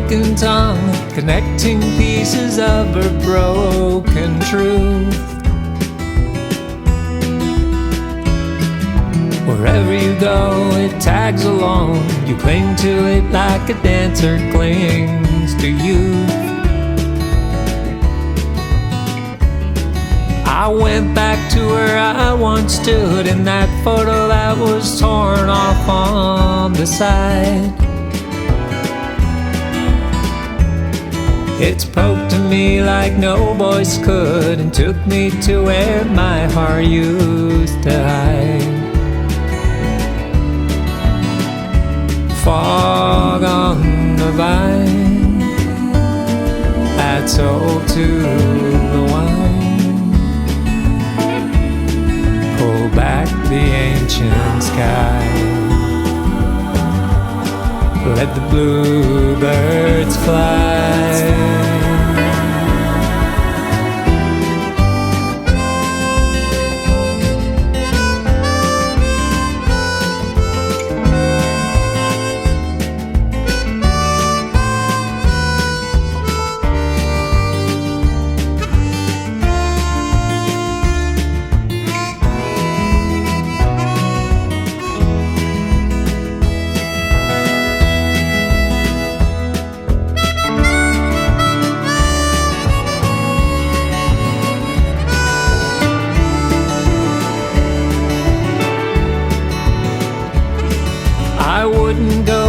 broken tongue, connecting pieces of her broken truth. Wherever you go, it tags along. You cling to it like a dancer clings to youth. I went back to where I once stood in that photo that was torn off on the side. It spoke to me like no voice could and took me to where my heart used to hide. Fog on the vine, add salt to the wine, pull back the ancient sky, let the bluebirds fly.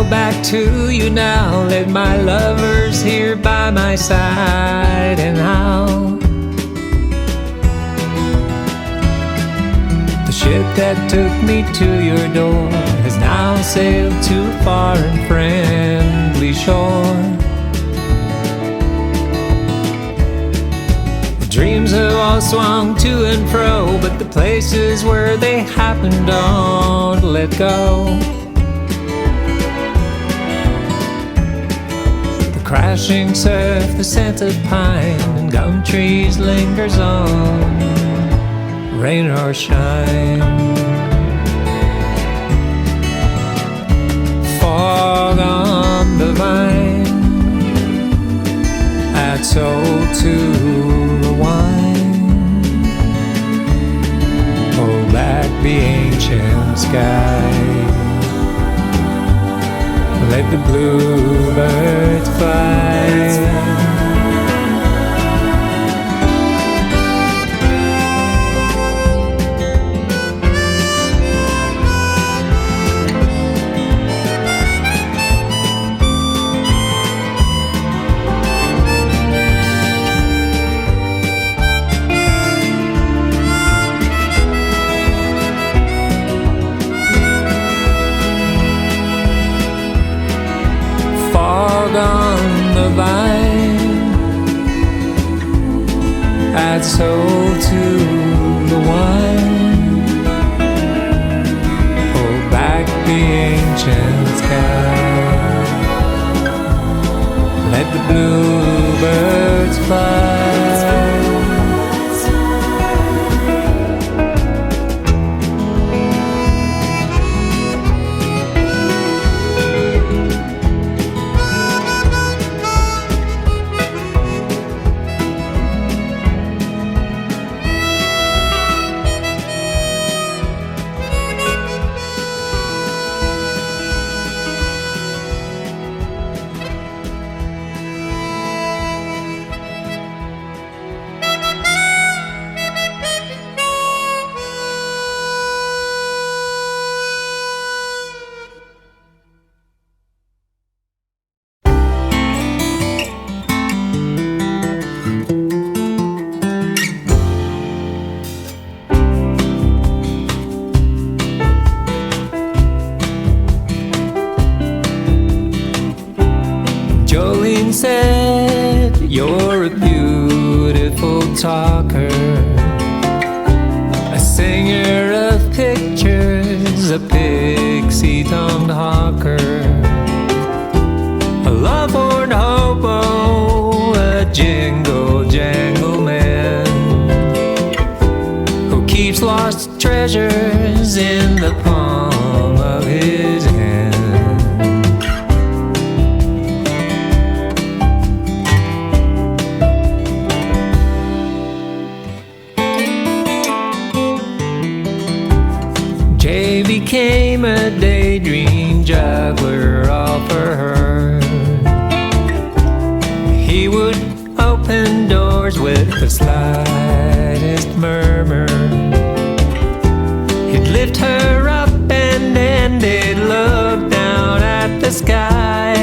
Back to you now, let my lovers here by my side and how the ship that took me to your door has now sailed to a far and friendly shore. The dreams have all swung to and fro, but the places where they happen don't let go. Crashing surf, the scent of pine and gum trees lingers on, rain or shine. Fog on the vine, add salt to the wine, pull back the ancient sky, let the bluebirds fly. On the vine, add salt to the wine, pull back the ancient sky, let the bluebirds fly. Said you're a beautiful talker, a singer of pictures, a pixie-tongued hawker, a love-horned hobo, a jingle-jangle man who keeps lost treasures in the palm of his hand. became a daydream juggler all for her. He would open doors with the slightest murmur. He'd lift her up and then they'd look down at the sky.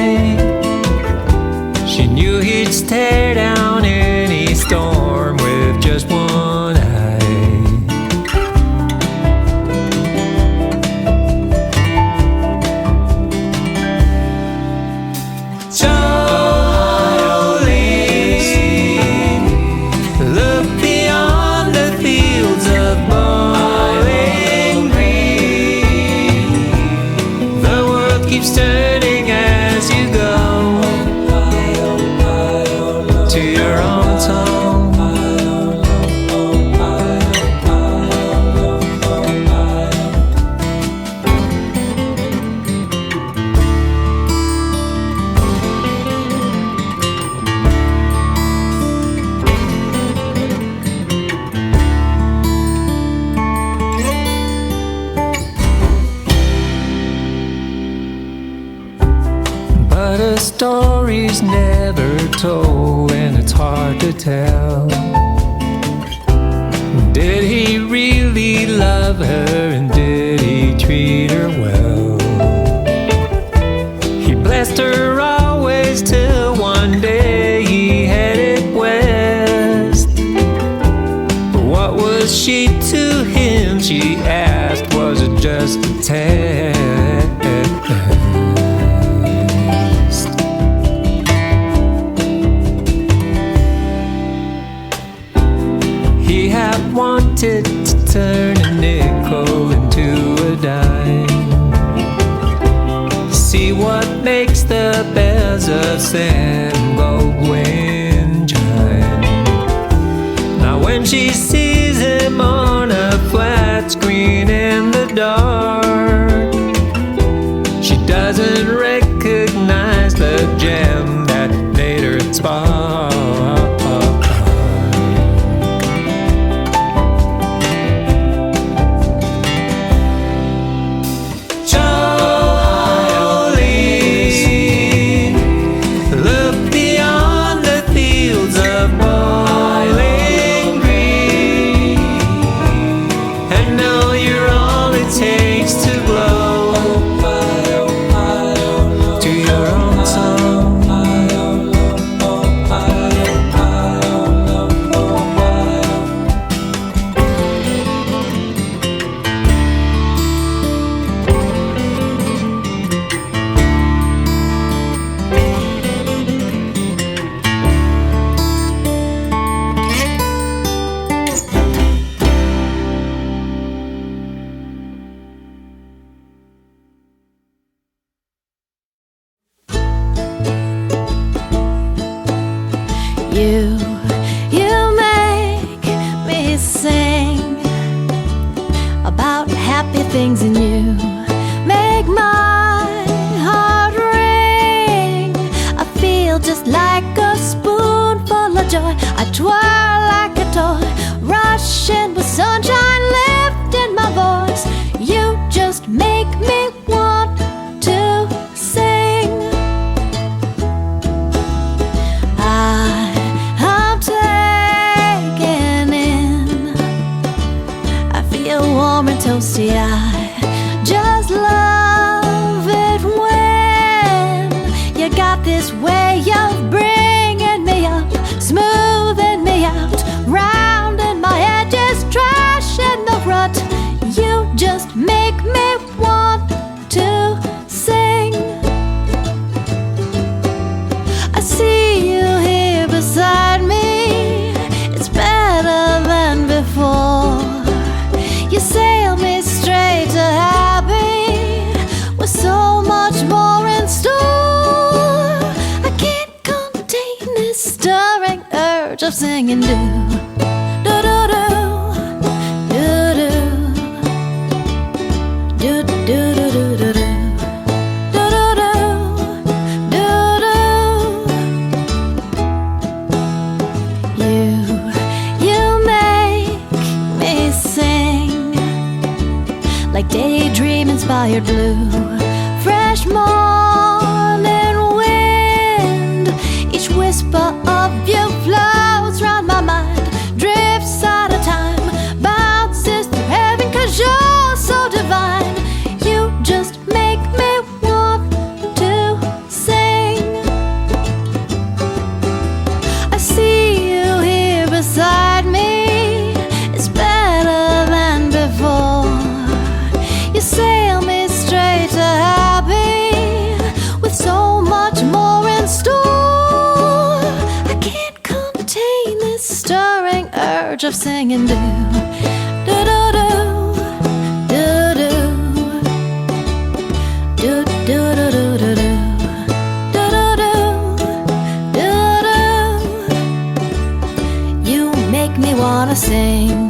She knew he'd stare down any storm with just one eye. Turning as you go to your own song. But a story's never told, and it's hard to tell. Did he really love her, and did he treat her well? He blessed her always till one day he headed west. But what was she to him, she asked, was it just a test? He had wanted to turn a nickel into a dime, see what makes the bells of San Gold wind chime. Now when she sees him on a flat screen in the dark, she doesn't recognize the gem that made her spark. You make me sing about happy things in you. Make my heart ring. I feel just like a spoonful of joy. I twirl like a toy, rushing with sunshine, lifting my voice. You just make me want to sing. I'm taken in. I feel warm and toasty. I just love it when you got this way of bringing me up, smoothing me out, rounding my edges, trashing the rut. You just make me want to sing. I see you here beside me. It's better than before. You sail me straight to happy, with so much more in store. I can't contain this stirring urge of singing. Do do do do do do do do do do do. Like daydream inspired inspired blue. Fresh morning wind, each whisper of you floats round my mind, drifts out of time, bounces through heaven, 'cause you're so divine. You just make me want to sing. I see you here beside me, it's better than before. You sail me straight to happy, with so much more in store. I can't contain this stirring urge of singing do do do do do do do do do do do do do do do. You make me wanna sing.